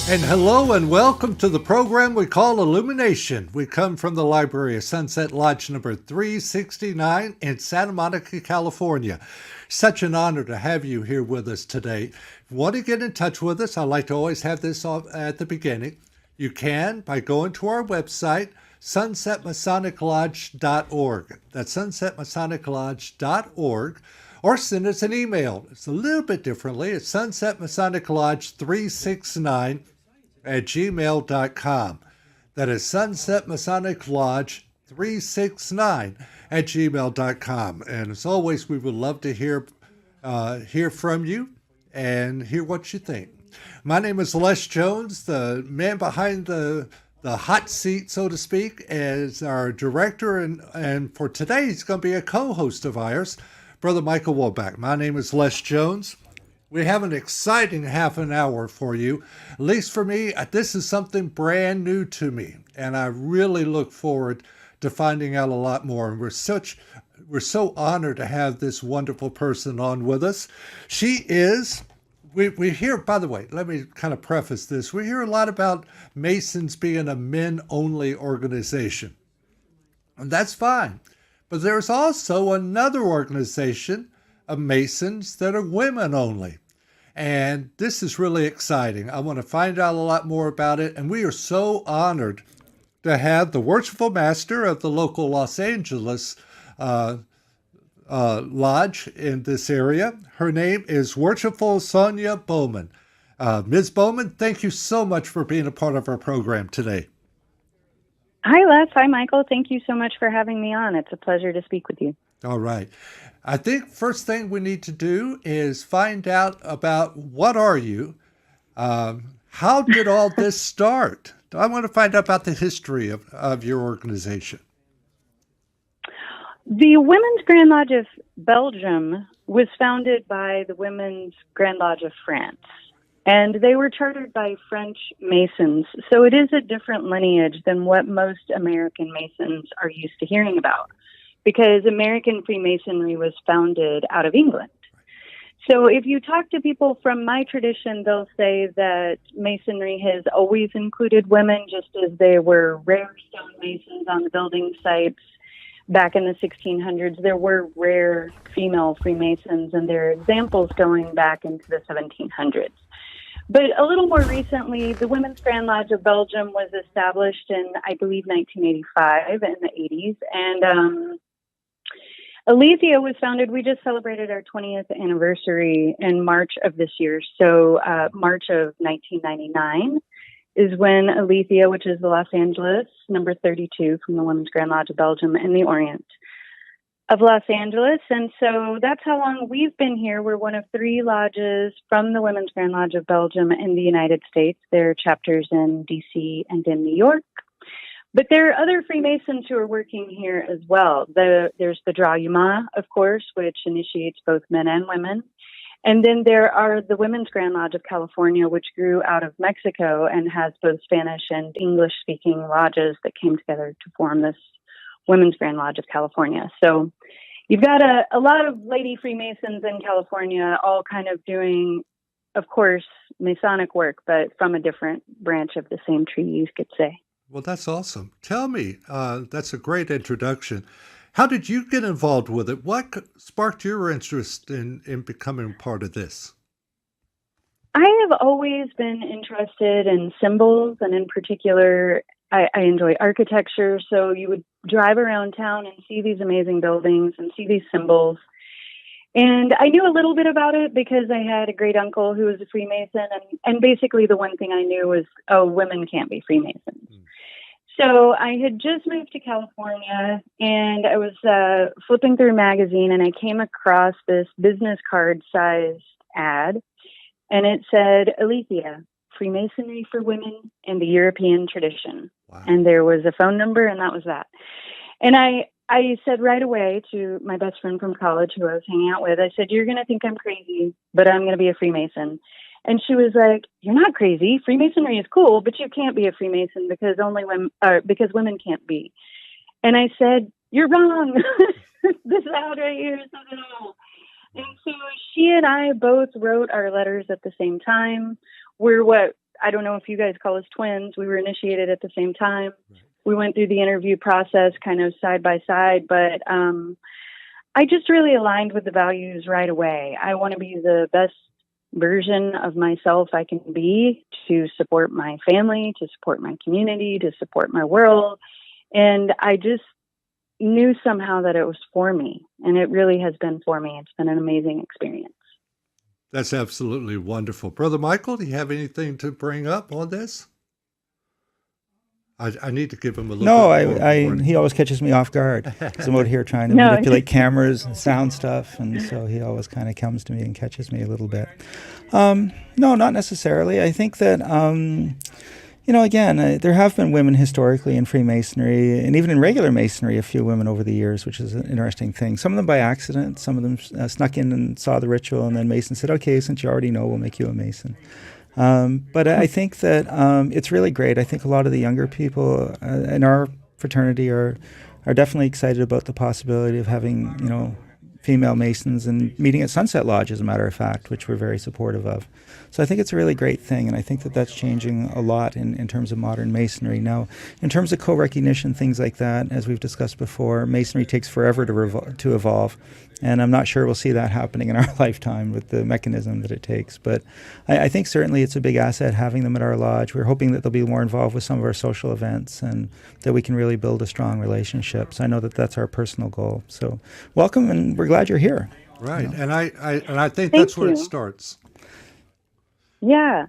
And hello and welcome to the program we call Illumination. We come from the library of Sunset Lodge number 369 in Santa Monica, California. Such an honor to have you here with us today. If you want to get in touch with us, I like to always have this at the beginning. You can by going to our website, sunsetmasoniclodge.org. That's sunsetmasoniclodge.org. Or send us an email. It's a little bit differently. It's sunsetmasoniclodge369 at gmail.com. That is Sunset Masonic Lodge 369 at gmail.com. And as always, we would love to hear from you and hear what you think. My name is Les Jones, the man behind the hot seat, so to speak, as our director. And for today, he's going to be a co-host of ours, Brother Michael Woback. My name is Les Jones. We have an exciting half an hour for you. At least for me, this is something brand new to me, and I really look forward to finding out a lot more. And we're so honored to have this wonderful person on with us. She is, we hear, by the way, let me kind of preface this. We hear a lot about Masons being a men-only organization, and that's fine. But there's also another organization of Masons that are women only. And this is really exciting. I want to find out a lot more about it. And we are so honored to have the Worshipful Master of the local Los Angeles Lodge in this area. Her name is Worshipful Sonya Bowman. Ms. Bowman, thank you so much for being a part of our program today. Hi, Les. Hi, Michael. Thank you so much for having me on. It's a pleasure to speak with you. All right. I think first thing we need to do is find out about what are you? How did all this start? I want to find out about the history of your organization. The Women's Grand Lodge of Belgium was founded by the Women's Grand Lodge of France, and they were chartered by French Masons. So it is a different lineage than what most American Masons are used to hearing about, because American Freemasonry was founded out of England. So if you talk to people from my tradition, they'll say that Masonry has always included women, just as there were rare stonemasons on the building sites back in the 1600s. There were rare female Freemasons, and there are examples going back into the 1700s. But a little more recently, the Women's Grand Lodge of Belgium was established in, I believe, 1985 in the 80s. And Aletheia was founded. We just celebrated our 20th anniversary in March of this year. So March of 1999 is when Aletheia, which is the Los Angeles, number 32 from the Women's Grand Lodge of Belgium in the Orient of Los Angeles. And so that's how long we've been here. We're one of 3 lodges from the Women's Grand Lodge of Belgium in the United States. There are chapters in D.C. and in New York. But there are other Freemasons who are working here as well. There's the Dra Yuma, of course, which initiates both men and women. And then there are the Women's Grand Lodge of California, which grew out of Mexico and has both Spanish and English-speaking lodges that came together to form this Women's Grand Lodge of California. So you've got a lot of lady Freemasons in California all kind of doing, of course, Masonic work, but from a different branch of the same tree, you could say. Well, that's awesome. Tell me, that's a great introduction. How did you get involved with it? What sparked your interest in becoming part of this? I have always been interested in symbols, and in particular, I enjoy architecture. So you would drive around town and see these amazing buildings and see these symbols. And I knew a little bit about it because I had a great uncle who was a Freemason. And basically the one thing I knew was, women can't be Freemasons. So I had just moved to California, and I was flipping through a magazine, and I came across this business card sized ad, and it said, Aletheia, Freemasonry for Women in the European Tradition. Wow. And there was a phone number, and that was that. And I said right away to my best friend from college who I was hanging out with, I said, you're going to think I'm crazy, but I'm going to be a Freemason. And she was like, you're not crazy. Freemasonry is cool, but you can't be a Freemason because because women can't be. And I said, you're wrong. This ad right here says it all. And so she and I both wrote our letters at the same time. We're what I don't know if you guys call us twins. We were initiated at the same time. We went through the interview process kind of side by side, but I just really aligned with the values right away. I want to be the best version of myself I can be, to support my family, to support my community, to support my world. And I just knew somehow that it was for me, and it really has been for me. It's been an amazing experience. That's absolutely wonderful. Brother Michael, do you have anything to bring up on this? I need to give him a little bit more. He always catches me off guard. 'Cause I'm out here trying to manipulate cameras and sound stuff, and so he always kind of comes to me and catches me a little bit. No, not necessarily. I think that, again, there have been women historically in Freemasonry, and even in regular Masonry, a few women over the years, which is an interesting thing. Some of them by accident, some of them snuck in and saw the ritual, and then Mason said, okay, since you already know, we'll make you a Mason. But I think that it's really great. I think a lot of the younger people in our fraternity are definitely excited about the possibility of having, female Masons and meeting at Sunset Lodge, as a matter of fact, which we're very supportive of. So I think it's a really great thing, and I think that that's changing a lot in terms of modern Masonry. Now, in terms of co-recognition, things like that, as we've discussed before, Masonry takes forever to evolve, and I'm not sure we'll see that happening in our lifetime with the mechanism that it takes. But I think certainly it's a big asset having them at our lodge. We're hoping that they'll be more involved with some of our social events and that we can really build a strong relationship. So I know that that's our personal goal. So welcome, and we're glad you're here. Right, and I think that's where it starts. Yeah.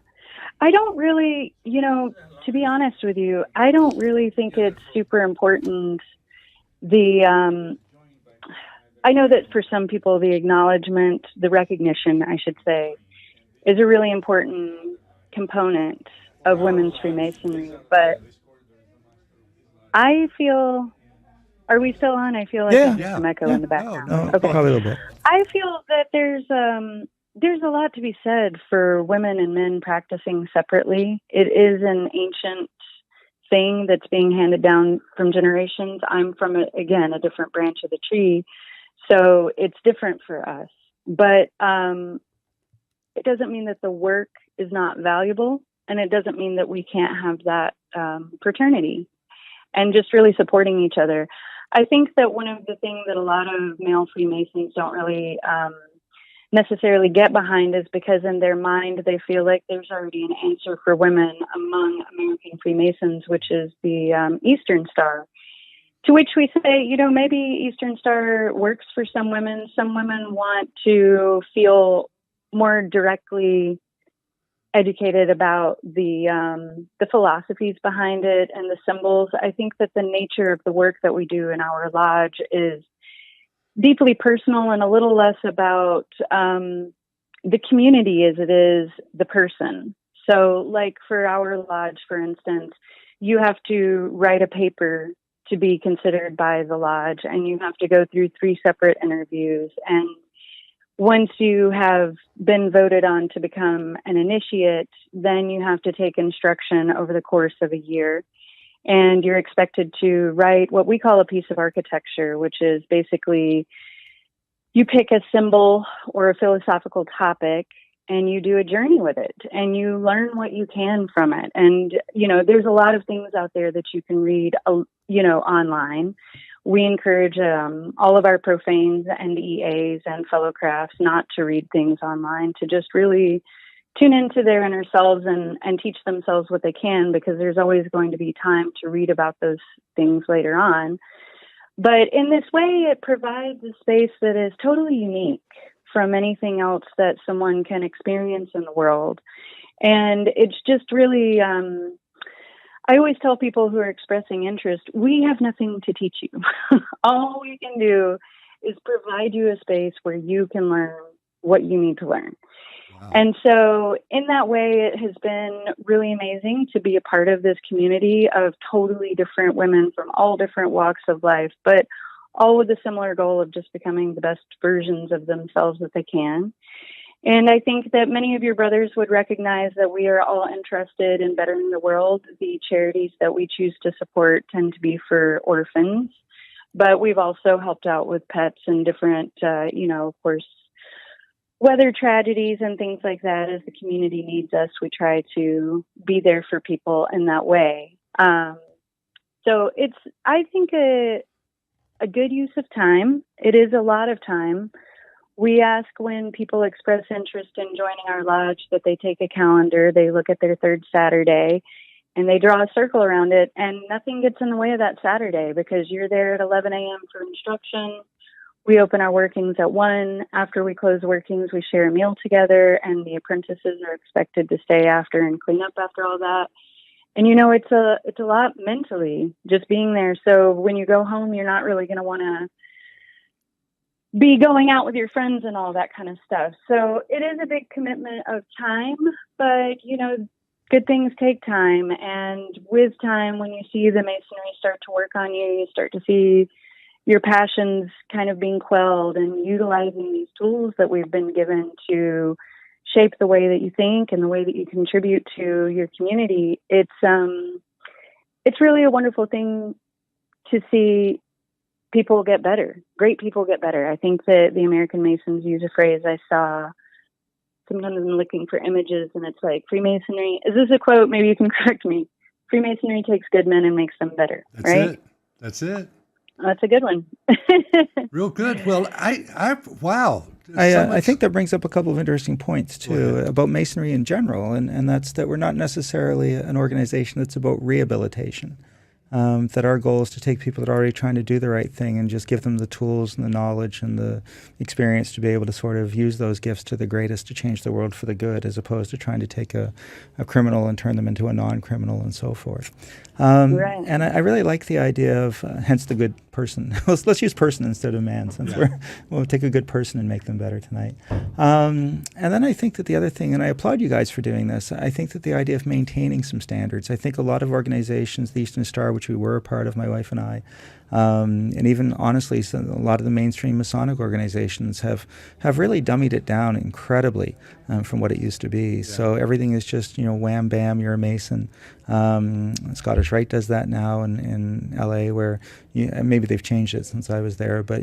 I don't really, to be honest with you, I don't really think it's super important. I know that for some people, the acknowledgement, the recognition, I should say, is a really important component of women's Freemasonry. But I feel, are we still on? I feel like there's some echo in the background. No, okay. Probably a little bit. I feel that there's a lot to be said for women and men practicing separately. It is an ancient thing that's being handed down from generations. I'm from, a different branch of the tree, so it's different for us. But it doesn't mean that the work is not valuable, and it doesn't mean that we can't have that fraternity and just really supporting each other. I think that one of the things that a lot of male Freemasons don't really necessarily get behind is because in their mind they feel like there's already an answer for women among American Freemasons, which is the Eastern Star. To which we say, maybe Eastern Star works for some women. Some women want to feel more directly educated about the philosophies behind it and the symbols. I think that the nature of the work that we do in our lodge is deeply personal and a little less about the community as it is the person. So like for our lodge, for instance, you have to write a paper to be considered by the lodge, and you have to go through 3 separate interviews. And once you have been voted on to become an initiate, then you have to take instruction over the course of a year. And you're expected to write what we call a piece of architecture, which is basically you pick a symbol or a philosophical topic and you do a journey with it and you learn what you can from it. And, there's a lot of things out there that you can read, online. We encourage all of our profanes and EAs and fellow crafts not to read things online, to just really tune into their inner selves and teach themselves what they can, because there's always going to be time to read about those things later on. But in this way, it provides a space that is totally unique from anything else that someone can experience in the world. And it's just really, I always tell people who are expressing interest, we have nothing to teach you. All we can do is provide you a space where you can learn what you need to learn. Wow. And so in that way, it has been really amazing to be a part of this community of totally different women from all different walks of life, but all with a similar goal of just becoming the best versions of themselves that they can. And I think that many of your brothers would recognize that we are all interested in bettering the world. The charities that we choose to support tend to be for orphans, but we've also helped out with pets and different, of course, weather tragedies and things like that, as the community needs us, we try to be there for people in that way. So it's, I think, a good use of time. It is a lot of time. We ask when people express interest in joining our lodge that they take a calendar, they look at their third Saturday, and they draw a circle around it, and nothing gets in the way of that Saturday because you're there at 11 a.m. for instruction. We open our workings at 1. After we close workings, we share a meal together, and the apprentices are expected to stay after and clean up after all that. And, it's a lot mentally just being there. So when you go home, you're not really going to want to be going out with your friends and all that kind of stuff. So it is a big commitment of time, but, good things take time. And with time, when you see the masonry start to work on you, you start to see your passions kind of being quelled and utilizing these tools that we've been given to shape the way that you think and the way that you contribute to your community. It's really a wonderful thing to see people get better. Great people get better. I think that the American Masons use a phrase I saw. Sometimes I'm looking for images and it's like, Freemasonry, is this a quote? Maybe you can correct me. Freemasonry takes good men and makes them better. Right? That's it. That's a good one. Real good. Well, wow. I think that brings up a couple of interesting points, too, about Masonry in general, and that's that we're not necessarily an organization that's about rehabilitation. That our goal is to take people that are already trying to do the right thing and just give them the tools and the knowledge and the experience to be able to sort of use those gifts to the greatest to change the world for the good, as opposed to trying to take a criminal and turn them into a non-criminal and so forth. Right. And I really like the idea of, hence the good person. Let's use person instead of man, since we'll take a good person and make them better tonight. And then I think that the other thing, and I applaud you guys for doing this, I think that the idea of maintaining some standards. I think a lot of organizations, the Eastern Star, which we were a part of, my wife and I, and even honestly, a lot of the mainstream Masonic organizations have really dummied it down incredibly from what it used to be. Yeah. So everything is just, wham, bam, you're a Mason. Scottish Rite does that now in LA, where maybe they've changed it since I was there, but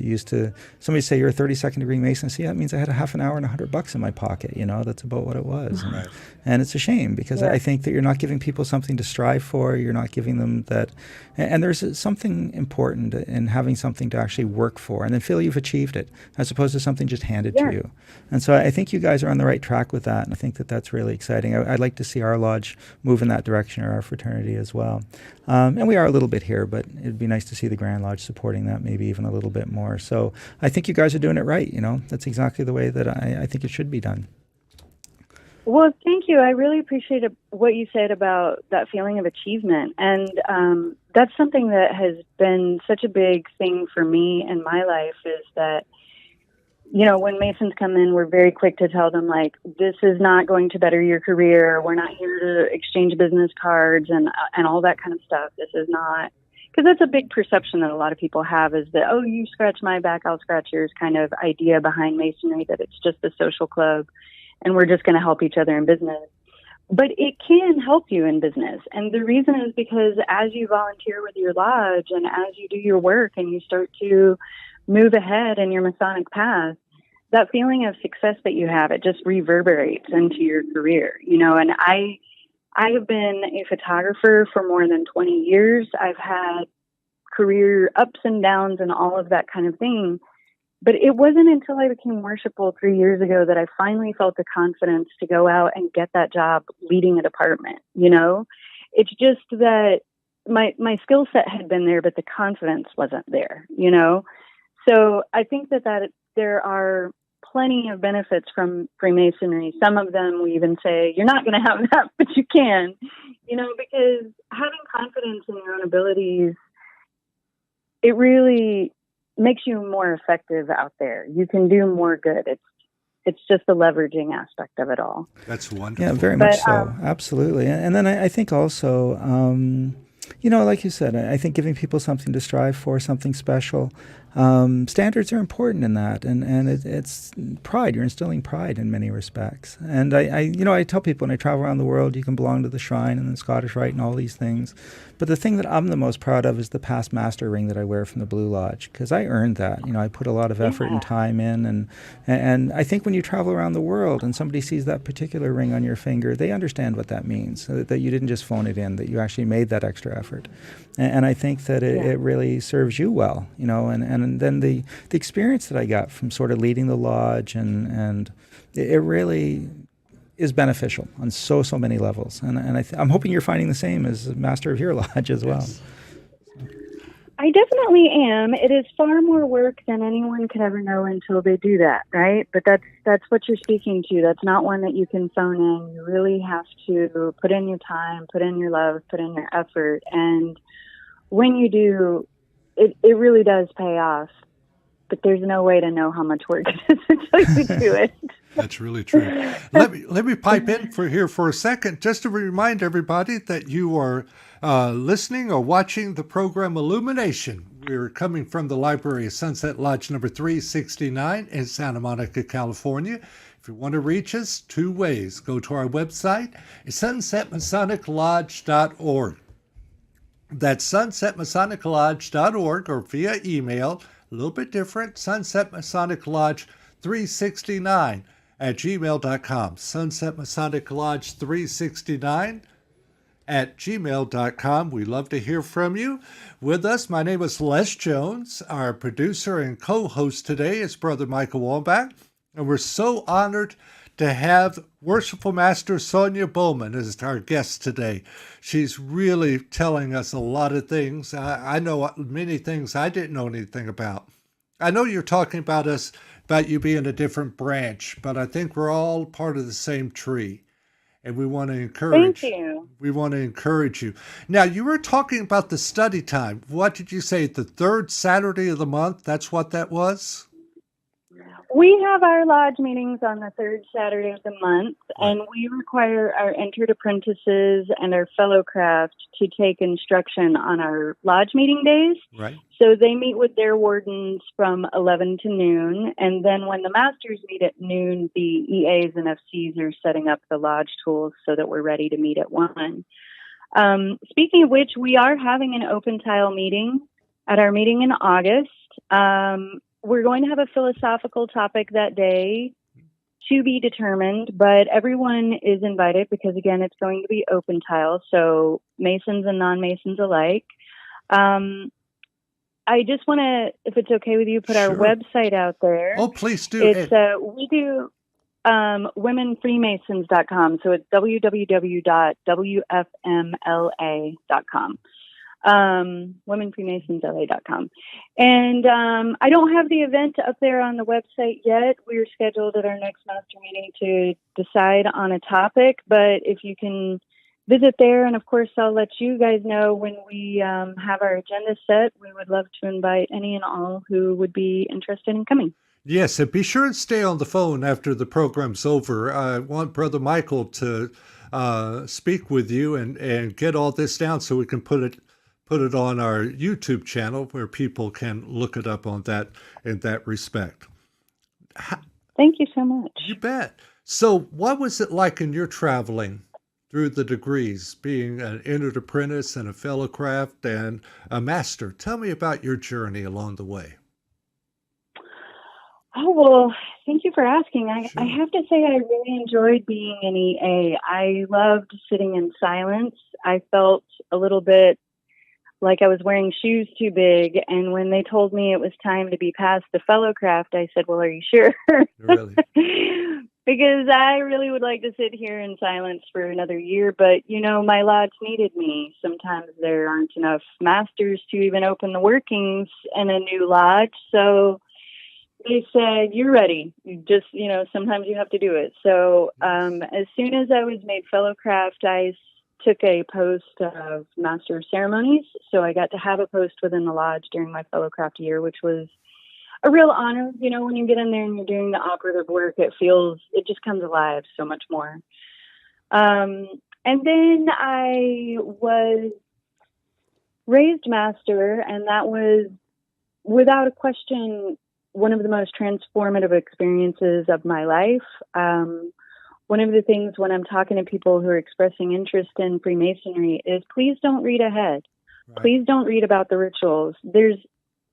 somebody say you're a 32nd degree Mason. See, that means I had a half an hour and $100 in my pocket. That's about what it was. Right. And it's a shame because I think that you're not giving people something to strive for. You're not giving them that. And there's something important in having something to actually work for and then feel you've achieved it, as opposed to something just handed to you. And so I think you guys are on the right track with that. And I think that that's really exciting. I'd like to see our lodge move in that direction, or our fraternity as well. And we are a little bit here, but it'd be nice to see the Grand Lodge supporting that maybe even a little bit more. So I think you guys are doing it right. That's exactly the way that I think it should be done. Well, thank you. I really appreciate what you said about that feeling of achievement. And that's something that has been such a big thing for me in my life, is that, when Masons come in, we're very quick to tell them, like, this is not going to better your career. We're not here to exchange business cards and all that kind of stuff. This is not, because that's a big perception that a lot of people have, is that, oh, you scratch my back, I'll scratch yours kind of idea behind Masonry, that it's just a social club and we're just going to help each other in business. But it can help you in business. And the reason is because as you volunteer with your lodge and as you do your work and you start to move ahead in your Masonic path, that feeling of success that you have, it just reverberates into your career, and I have been a photographer for more than 20 years. I've had career ups and downs and all of that kind of thing. But it wasn't until I became Worshipful 3 years ago that I finally felt the confidence to go out and get that job leading a department. It's just that my skill set had been there, but the confidence wasn't there, So I think that there are plenty of benefits from Freemasonry. Some of them we even say, you're not going to have that, but you can, because having confidence in your own abilities, it really makes you more effective out there. You can do more good. It's just the leveraging aspect of it all. That's wonderful. Yeah, very much so. Absolutely. And then I think also, like you said, I think giving people something to strive for, something special, Standards are important in that, and it's pride. You're instilling pride in many respects. And I tell people when I travel around the world, you can belong to the Shrine and the Scottish Rite and all these things. But the thing that I'm the most proud of is the past master ring that I wear from the Blue Lodge, because I earned that. I put a lot of effort and time in, and I think when you travel around the world and somebody sees that particular ring on your finger, they understand what that means, that you didn't just phone it in, that you actually made that extra effort. And I think that it really serves you well, and then the experience that I got from sort of leading the lodge and it really is beneficial on so many levels. And I'm hoping you're finding the same as a master of your lodge as well. Yes. I definitely am. It is far more work than anyone could ever know until they do that, right? But that's what you're speaking to. That's not one that you can phone in. You really have to put in your time, put in your love, put in your effort. And when you do, it really does pay off. But there's no way to know how much work it is until you do it. That's really true. Let me pipe in for a second, just to remind everybody that you are listening or watching the program Illumination. We're coming from the library of Sunset Lodge number 369 in Santa Monica, California. If you want to reach us, two ways. Go to our website, sunsetmasoniclodge.org. That's sunsetmasoniclodge.org, or via email, a little bit different, sunsetmasoniclodge369 at gmail.com. sunsetmasoniclodge369 at gmail.com. We love to hear from you. With us, my name is Les Jones. Our producer and co-host today is Brother Michael Wambach, and we're so honored to have Worshipful Master Sonya Bowman as our guest today. She's really telling us a lot of things. I know many things I didn't know anything about. I know you're talking about you being a different branch, but I think we're all part of the same tree. And we want to encourage. Thank you. We want to encourage you. Now, you were talking about the study time. What did you say? The third Saturday of the month? That's what that was? We have our lodge meetings on the third Saturday of the month, Right. and we require our entered apprentices and our fellow craft to take instruction on our lodge meeting days. Right. So they meet with their wardens from 11 to noon, and then when the masters meet at noon, the EAs and FCs are setting up the lodge tools so that we're ready to meet at 1. Speaking of which, we are having an open tile meeting at our meeting in August. We're going to have a philosophical topic that day to be determined, but everyone is invited because, again, it's going to be open tile, so Masons and non-Masons alike. I just want to, if it's okay with you, put our website out there. Oh, please do. It's we do womenfreemasons.com, so it's www.wfmla.com. womenfreemasonsla.com. And I don't have the event up there on the website yet. We're scheduled at our next master meeting to decide on a topic, but if you can visit there, and of course I'll let you guys know when we have our agenda set. We would love to invite any and all who would be interested in coming. Yes, and be sure and stay on the phone after the program's over. I want Brother Michael to speak with you and get all this down so we can put it on our YouTube channel where people can look it up on that in that respect. Thank you so much. You bet. So what was it like in your traveling through the degrees, being an entered apprentice and a fellow craft and a master? Tell me about your journey along the way. Oh, well, thank you for asking. Sure. I have to say I really enjoyed being an EA. I loved sitting in silence. I felt a little bit like I was wearing shoes too big. And when they told me it was time to be past the fellow craft, I said, well, are you sure? Really? Because I really would like to sit here in silence for another year. But, my lodge needed me. Sometimes there aren't enough masters to even open the workings in a new lodge. So they said, you're ready. You just, sometimes you have to do it. So as soon as I was made fellow craft, I took a post of Master of Ceremonies. So I got to have a post within the lodge during my fellow craft year, which was a real honor. When you get in there and you're doing the operative work, it just comes alive so much more. And then I was raised master, and that was without a question, one of the most transformative experiences of my life. One of the things when I'm talking to people who are expressing interest in Freemasonry is please don't read ahead. Right. Please don't read about the rituals. There's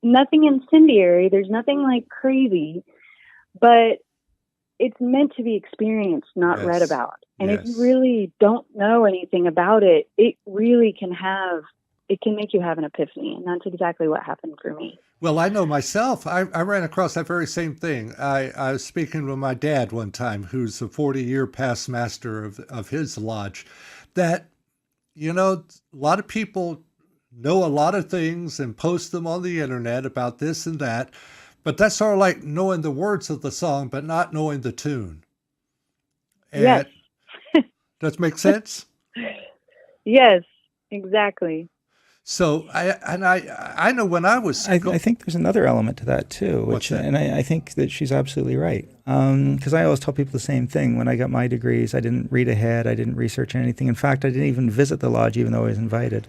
nothing incendiary. There's nothing like crazy, but it's meant to be experienced, not read about. And if you really don't know anything about it, it really can make you have an epiphany. And that's exactly what happened for me. Well, I know myself, I ran across that very same thing. I was speaking with my dad one time, who's a 40-year past master of his lodge, that, a lot of people know a lot of things and post them on the internet about this and that, but that's sort of like knowing the words of the song, but not knowing the tune. And yes. Does that make sense? Yes, exactly. So I know when I was... I think there's another element to that too, and I think that she's absolutely right. Because I always tell people the same thing. When I got my degrees, I didn't read ahead. I didn't research anything. In fact, I didn't even visit the lodge, even though I was invited.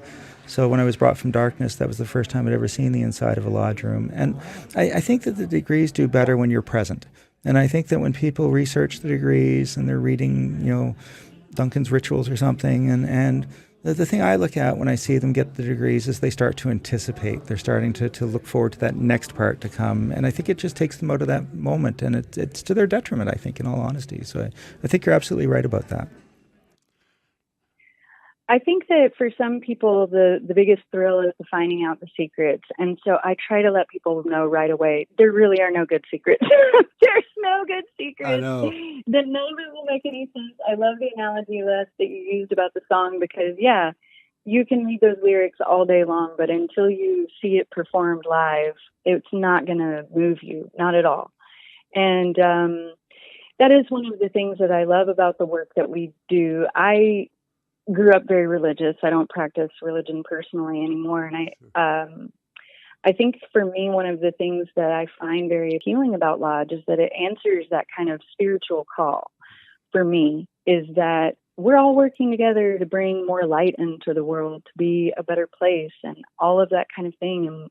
So when I was brought from darkness, that was the first time I'd ever seen the inside of a lodge room. And I think that the degrees do better when you're present. And I think that when people research the degrees and they're reading, Duncan's rituals or something, and the thing I look at when I see them get the degrees is they start to anticipate. They're starting to look forward to that next part to come. And I think it just takes them out of that moment. And it's to their detriment, I think, in all honesty. So I think you're absolutely right about that. I think that for some people, the biggest thrill is the finding out the secrets. And so I try to let people know right away, there really are no good secrets. There's no good secrets. I know. That none of it will make any sense. I love the analogy, Les, that you used about the song because, you can read those lyrics all day long, but until you see it performed live, it's not going to move you, not at all. And that is one of the things that I love about the work that we do. I grew up very religious. I don't practice religion personally anymore. And I think for me, one of the things that I find very appealing about Lodge is that it answers that kind of spiritual call for me, is that we're all working together to bring more light into the world, to be a better place and all of that kind of thing.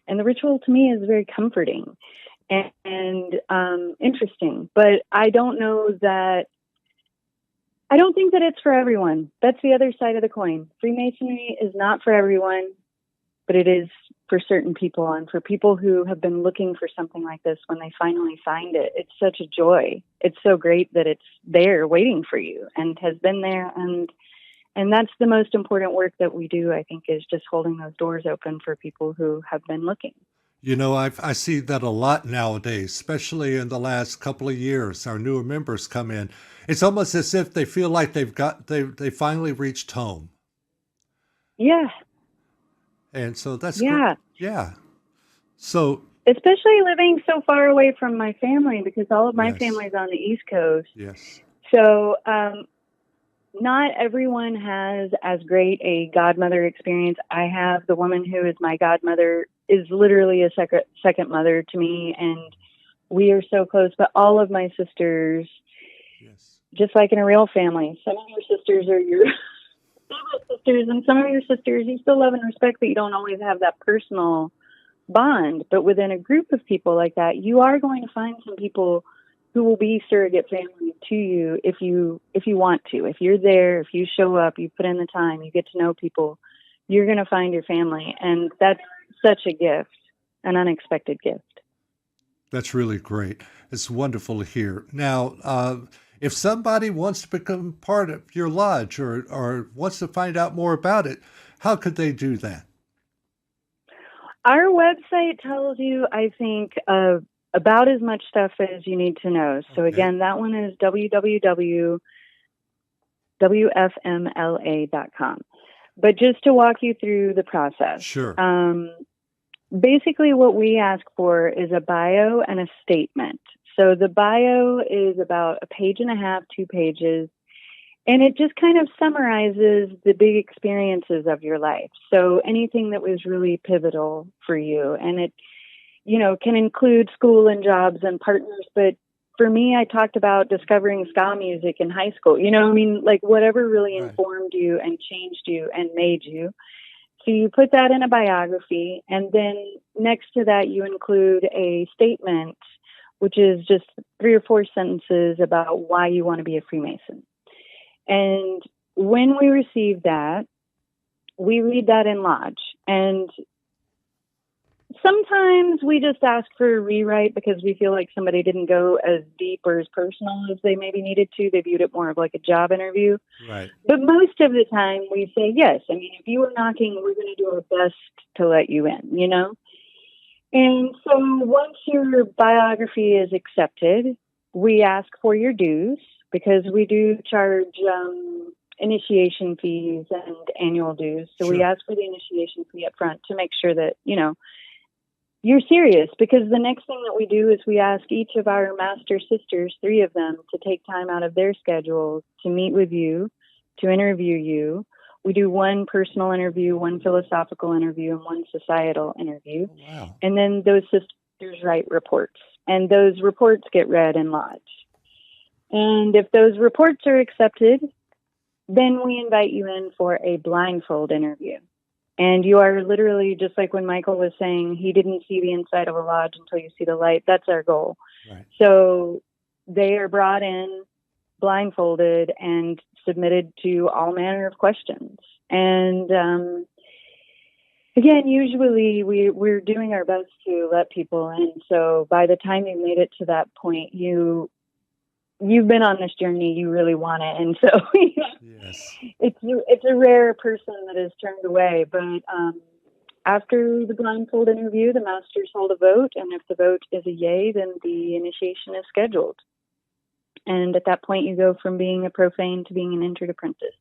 And the ritual to me is very comforting and interesting, but I don't think that it's for everyone. That's the other side of the coin. Freemasonry is not for everyone, but it is for certain people. And for people who have been looking for something like this, when they finally find it, it's such a joy. It's so great that it's there waiting for you and has been there. And that's the most important work that we do, I think, is just holding those doors open for people who have been looking. I see that a lot nowadays, especially in the last couple of years. Our newer members come in. It's almost as if they feel like they finally reached home. Yeah. And so that's great. Yeah. So especially living so far away from my family, because all of my family's on the East Coast. Yes. So not everyone has as great a godmother experience. I have the woman who is my godmother is literally a second mother to me, and we are so close. But all of my sisters, just like in a real family, some of your sisters are your sisters, and some of your sisters you still love and respect, but you don't always have that personal bond. But within a group of people like that, you are going to find some people who will be surrogate family to you if you want to. If you're there, if you show up, you put in the time, you get to know people, you're going to find your family. And that's such a gift, an unexpected gift. That's really great. It's wonderful to hear. Now, if somebody wants to become part of your lodge or wants to find out more about it, how could they do that? Our website tells you, I think, about as much stuff as you need to know. So again, that one is www.wfmla.com. But just to walk you through the process. Sure. Basically what we ask for is a bio and a statement. So the bio is about a page and a half, 2 pages, and it just kind of summarizes the big experiences of your life. So anything that was really pivotal for you, and it, can include school and jobs and partners. But for me, I talked about discovering ska music in high school, like whatever really informed you and changed you and made you. So you put that in a biography, and then next to that you include a statement, which is just 3 or 4 sentences about why you want to be a Freemason. And when we receive that, we read that in Lodge. And sometimes we just ask for a rewrite because we feel like somebody didn't go as deep or as personal as they maybe needed to. They viewed it more of like a job interview. Right. But most of the time we say yes. I mean, if you were knocking, we're going to do our best to let you in, you know? And so once your biography is accepted, we ask for your dues because we do charge initiation fees and annual dues. So we ask for the initiation fee up front to make sure that, you know, you're serious, because the next thing that we do is we ask each of our master sisters, 3 of them, to take time out of their schedule to meet with you, to interview you. We do 1 personal interview, 1 philosophical interview, and 1 societal interview. Oh, wow. And then those sisters write reports, and those reports get read in Lodge. And if those reports are accepted, then we invite you in for a blindfold interview. And you are literally, just like when Michael was saying, he didn't see the inside of a lodge until you see the light. That's our goal. Right. So they are brought in blindfolded and submitted to all manner of questions. And again, usually we're doing our best to let people in. So by the time you made it to that point, you've been on this journey, you really want it. And so yes, it's a rare person that is turned away. But after the blindfold interview, the masters hold a vote. And if the vote is a yay, then the initiation is scheduled. And at that point, you go from being a profane to being an entered apprentice.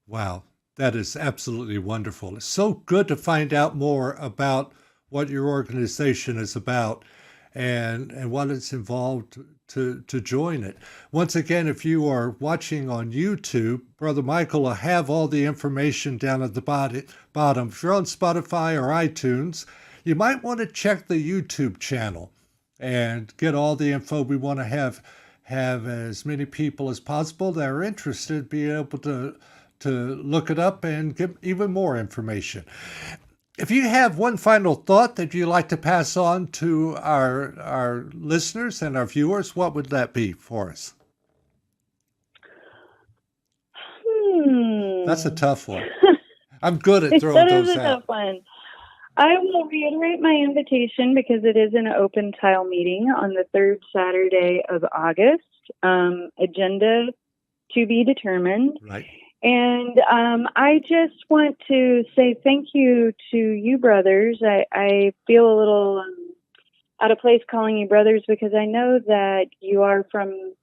Wow, that is absolutely wonderful. It's so good to find out more about what your organization is about and what it's involved to join it. Once again, if you are watching on YouTube, Brother Michael will have all the information down at the bottom. If you're on Spotify or iTunes, you might want to check the YouTube channel and get all the info. We want to have as many people as possible that are interested be able to look it up and get even more information. If you have one final thought that you'd like to pass on to our listeners and our viewers, what would that be for us? That's a tough one. I'm good at throwing those out. That is a tough one. I will reiterate my invitation because it is an open tile meeting on the 3rd Saturday of August. Agenda to be determined. Right. And I just want to say thank you to you brothers. I feel a little out of place calling you brothers because I know that you are from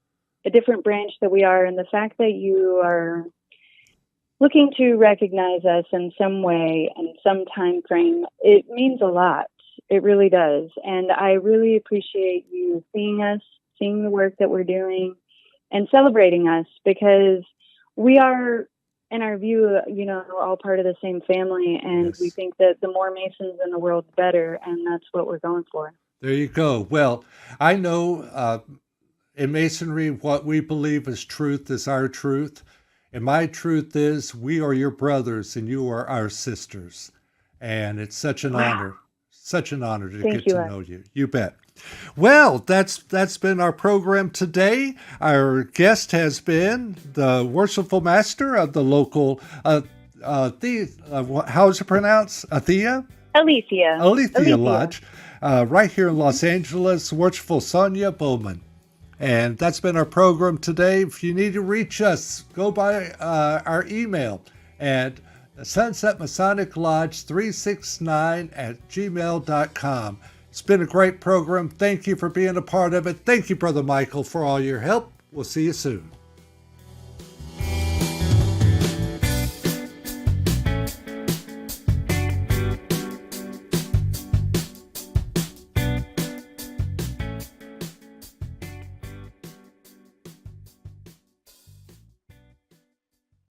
a different branch that we are, and the fact that you are looking to recognize us in some way and some time frame, it means a lot. It really does. And I really appreciate you seeing us, seeing the work that we're doing, and celebrating us, because we are, in our view, all part of the same family, and yes, we think that the more Masons in the world, the better, and that's what we're going for. There you go. Well, I know in Masonry, what we believe is truth is our truth. And my truth is we are your brothers and you are our sisters. And it's such an honor to get to know you. You bet. Well, that's been our program today. Our guest has been the Worshipful Master of the local, how is it pronounced? Aletheia Lodge, right here in Los Angeles, Worshipful Sonya Bowman. And that's been our program today. If you need to reach us, go by our email at Sunset Masonic Lodge 369 at gmail.com. It's been a great program. Thank you for being a part of it. Thank you, Brother Michael, for all your help. We'll see you soon.